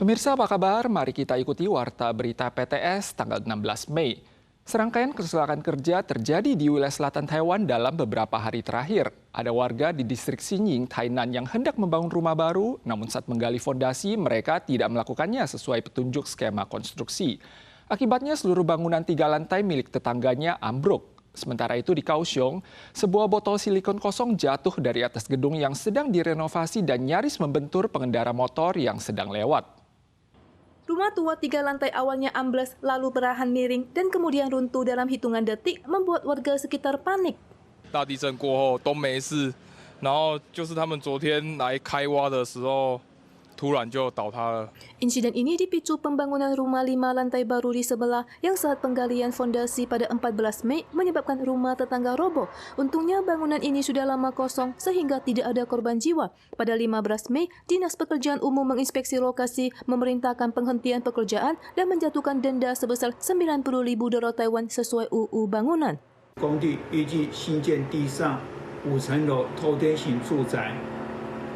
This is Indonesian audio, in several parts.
Pemirsa apa kabar? Mari kita ikuti Warta Berita PTS tanggal 16 Mei. Serangkaian kecelakaan kerja terjadi di wilayah selatan Taiwan dalam beberapa hari terakhir. Ada warga di distrik Xinying, Tainan yang hendak membangun rumah baru, namun saat menggali fondasi mereka tidak melakukannya sesuai petunjuk skema konstruksi. Akibatnya seluruh bangunan 3 lantai milik tetangganya ambruk. Sementara itu di Kaohsiung, sebuah botol silikon kosong jatuh dari atas gedung yang sedang direnovasi dan nyaris membentur pengendara motor yang sedang lewat. Rumah tua 3 lantai awalnya ambles, lalu perlahan miring dan kemudian runtuh dalam hitungan detik membuat warga sekitar panik. 大地震过后都没事，然后就是他们昨天来开挖的时候，突然就倒塌了。 Insiden ini dipicu pembangunan rumah 5 lantai baru di sebelah yang saat penggalian fondasi pada 14 Mei menyebabkan rumah tetangga roboh. Untungnya bangunan ini sudah lama kosong sehingga tidak ada korban jiwa. Pada 15 Mei, Dinas Pekerjaan Umum menginspeksi lokasi, memerintahkan penghentian pekerjaan dan menjatuhkan denda sebesar 90.000 dolar Taiwan sesuai UU bangunan. 工地预计新建地上5层楼透天型住宅。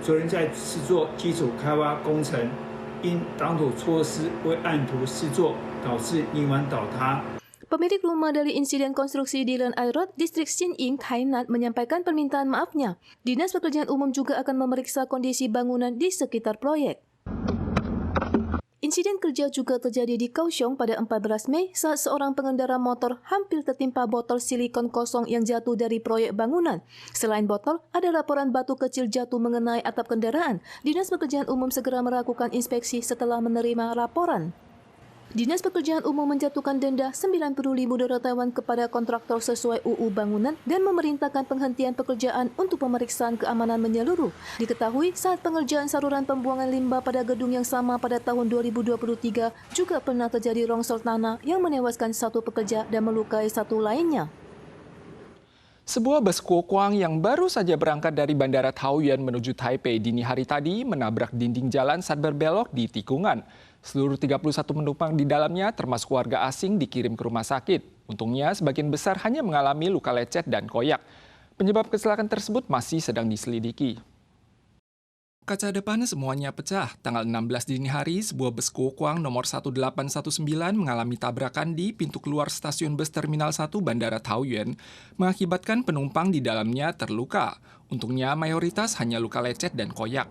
昨天在施作基础开挖工程，因挡土措施未按图施作，导致泥瓦倒塌。 Pemilik rumah dari insiden konstruksi di Len Ai Road, distrik Xinying, Tainan menyampaikan permintaan maafnya. Dinas Pekerjaan Umum juga akan memeriksa kondisi bangunan di sekitar proyek. Insiden kerja juga terjadi di Kaohsiung pada 14 Mei saat seorang pengendara motor hampir tertimpa botol silikon kosong yang jatuh dari proyek bangunan. Selain botol, ada laporan batu kecil jatuh mengenai atap kendaraan. Dinas Pekerjaan Umum segera melakukan inspeksi setelah menerima laporan. Dinas Pekerjaan Umum menjatuhkan denda 90.000 dolar Taiwan kepada kontraktor sesuai UU bangunan dan memerintahkan penghentian pekerjaan untuk pemeriksaan keamanan menyeluruh. Diketahui saat pengerjaan saluran pembuangan limbah pada gedung yang sama pada tahun 2023 juga pernah terjadi longsor tanah yang menewaskan 1 pekerja dan melukai 1 lainnya. Sebuah bus Kuokwang yang baru saja berangkat dari Bandara Taoyuan menuju Taipei dini hari tadi menabrak dinding jalan saat berbelok di tikungan. Seluruh 31 penumpang di dalamnya termasuk warga asing dikirim ke rumah sakit. Untungnya sebagian besar hanya mengalami luka lecet dan koyak. Penyebab kecelakaan tersebut masih sedang diselidiki. Kaca depan semuanya pecah. Tanggal 16 dini hari, sebuah bus Kuokwang nomor 1819 mengalami tabrakan di pintu keluar stasiun bus Terminal 1 Bandara Taoyuan, mengakibatkan penumpang di dalamnya terluka. Untungnya mayoritas hanya luka lecet dan koyak.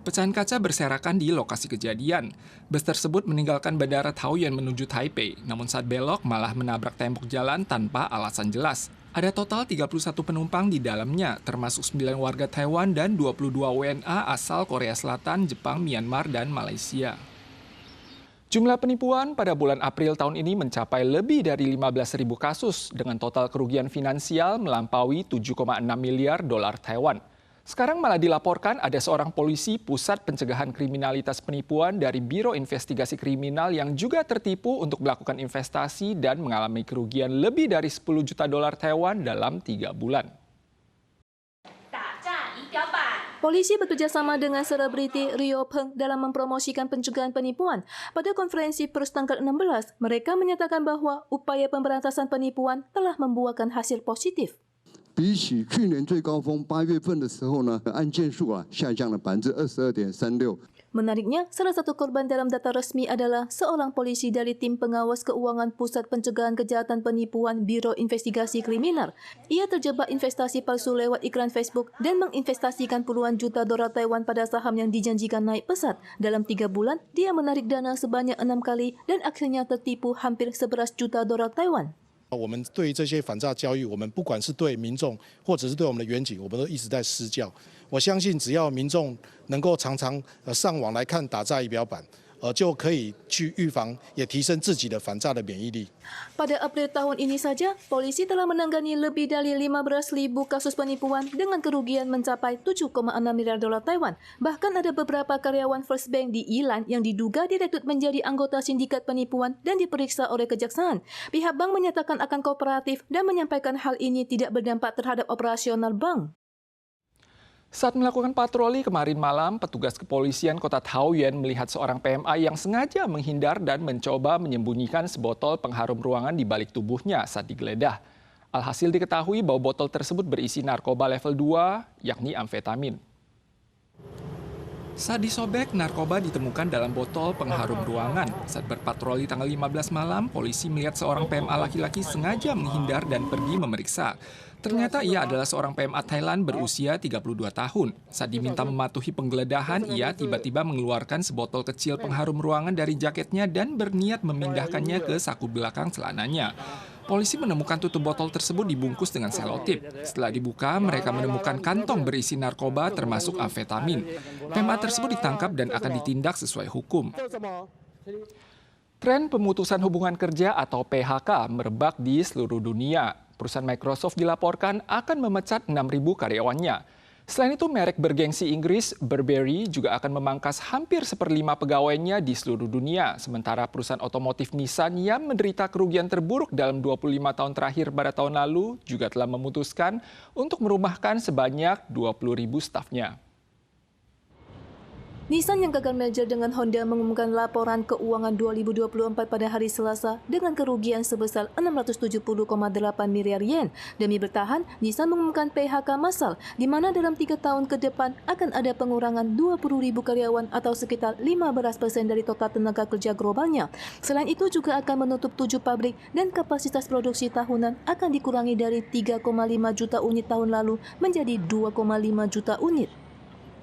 Pecahan kaca berserakan di lokasi kejadian. Bus tersebut meninggalkan Bandara Taoyuan menuju Taipei, namun saat belok malah menabrak tembok jalan tanpa alasan jelas. Ada total 31 penumpang di dalamnya, termasuk 9 warga Taiwan dan 22 WNA asal Korea Selatan, Jepang, Myanmar, dan Malaysia. Jumlah penipuan pada bulan April tahun ini mencapai lebih dari 15.000 kasus dengan total kerugian finansial melampaui 7,6 miliar dolar Taiwan. Sekarang malah dilaporkan ada seorang polisi Pusat Pencegahan Kriminalitas Penipuan dari Biro Investigasi Kriminal yang juga tertipu untuk melakukan investasi dan mengalami kerugian lebih dari 10 juta dolar Taiwan dalam 3 bulan. Polisi bekerja sama dengan selebriti Rio Peng dalam mempromosikan pencegahan penipuan. Pada konferensi pers tanggal 16, mereka menyatakan bahwa upaya pemberantasan penipuan telah membuahkan hasil positif. 比起去年最高峰8月份的时候呢，案件数下降了22.36%。 Menariknya, salah satu korban dalam data resmi adalah seorang polisi dari tim pengawas keuangan Pusat Pencegahan Kejahatan Penipuan Biro Investigasi Kriminal. Ia terjebak investasi palsu lewat iklan Facebook dan menginvestasikan puluhan juta dolar Taiwan pada saham yang dijanjikan naik pesat. Dalam 3 bulan, dia menarik dana sebanyak 6 kali dan akhirnya tertipu hampir 11 juta dolar Taiwan. 我们对于这些反诈交易，我们不管是对民众或者是对我们的远景，我们都一直在施教。我相信，只要民众能够常常上网来看打诈仪表板，就可以去预防，也提升自己的反诈的免疫力。 Pada April tahun ini saja, polisi telah menangani lebih dari 15.000 kasus penipuan dengan kerugian mencapai 7,6 miliar dolar Taiwan. Bahkan ada beberapa karyawan First Bank di Ilan yang diduga direkrut menjadi anggota sindikat penipuan dan diperiksa oleh kejaksaan. Pihak bank menyatakan akan kooperatif dan menyampaikan hal ini tidak berdampak terhadap operasional bank. Saat melakukan patroli kemarin malam, petugas kepolisian kota Taoyuan melihat seorang PMA yang sengaja menghindar dan mencoba menyembunyikan sebotol pengharum ruangan di balik tubuhnya saat digeledah. Alhasil diketahui bahwa botol tersebut berisi narkoba level 2, yakni amfetamin. Saat disobek, narkoba ditemukan dalam botol pengharum ruangan. Saat berpatroli tanggal 15 malam, polisi melihat seorang PMA laki-laki sengaja menghindar dan pergi memeriksa. Ternyata ia adalah seorang PMA Thailand berusia 32 tahun. Saat diminta mematuhi penggeledahan, ia tiba-tiba mengeluarkan sebotol kecil pengharum ruangan dari jaketnya dan berniat memindahkannya ke saku belakang celananya. Polisi menemukan tutup botol tersebut dibungkus dengan selotip. Setelah dibuka, mereka menemukan kantong berisi narkoba termasuk amfetamin. PMA tersebut ditangkap dan akan ditindak sesuai hukum. Tren pemutusan hubungan kerja atau PHK merebak di seluruh dunia. Perusahaan Microsoft dilaporkan akan memecat 6.000 karyawannya. Selain itu, merek bergengsi Inggris, Burberry, juga akan memangkas hampir 1/5 pegawainya di seluruh dunia. Sementara perusahaan otomotif Nissan yang menderita kerugian terburuk dalam 25 tahun terakhir pada tahun lalu juga telah memutuskan untuk merumahkan sebanyak 20.000 stafnya. Nissan yang gagal merger dengan Honda mengumumkan laporan keuangan 2024 pada hari Selasa dengan kerugian sebesar 670,8 miliar yen. Demi bertahan, Nissan mengumumkan PHK massal, di mana dalam 3 tahun ke depan akan ada pengurangan 20.000 karyawan atau sekitar 15% dari total tenaga kerja globalnya. Selain itu juga akan menutup 7 pabrik dan kapasitas produksi tahunan akan dikurangi dari 3,5 juta unit tahun lalu menjadi 2,5 juta unit.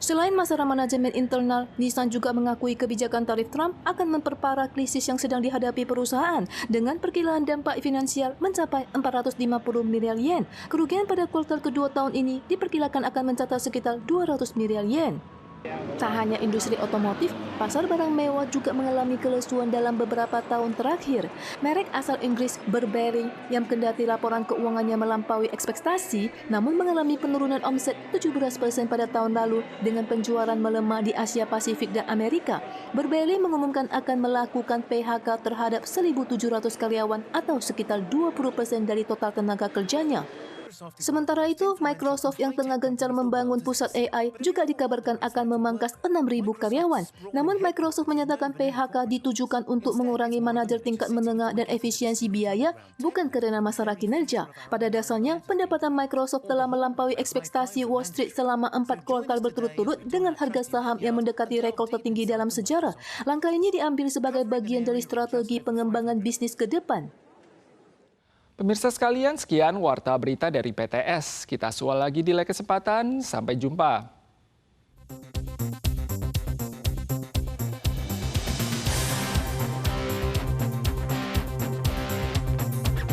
Selain masalah manajemen internal, Nissan juga mengakui kebijakan tarif Trump akan memperparah krisis yang sedang dihadapi perusahaan dengan perkiraan dampak finansial mencapai 450 miliar yen. Kerugian pada kuartal kedua tahun ini diperkirakan akan mencatat sekitar 200 miliar yen. Tak hanya industri otomotif, pasar barang mewah juga mengalami kelesuan dalam beberapa tahun terakhir. Merek asal Inggris Burberry yang kendati laporan keuangannya melampaui ekspektasi, namun mengalami penurunan omset 17% pada tahun lalu dengan penjualan melemah di Asia Pasifik dan Amerika. Burberry mengumumkan akan melakukan PHK terhadap 1.700 karyawan atau sekitar 20% dari total tenaga kerjanya. Sementara itu, Microsoft yang tengah gencar membangun pusat AI juga dikabarkan akan memangkas 6.000 karyawan. Namun Microsoft menyatakan PHK ditujukan untuk mengurangi manajer tingkat menengah dan efisiensi biaya, bukan karena masalah kinerja. Pada dasarnya, pendapatan Microsoft telah melampaui ekspektasi Wall Street selama 4 kuartal berturut-turut dengan harga saham yang mendekati rekor tertinggi dalam sejarah. Langkah ini diambil sebagai bagian dari strategi pengembangan bisnis ke depan. Pemirsa sekalian, sekian Warta Berita dari PTS. Kita sual lagi di lain kesempatan. Sampai jumpa.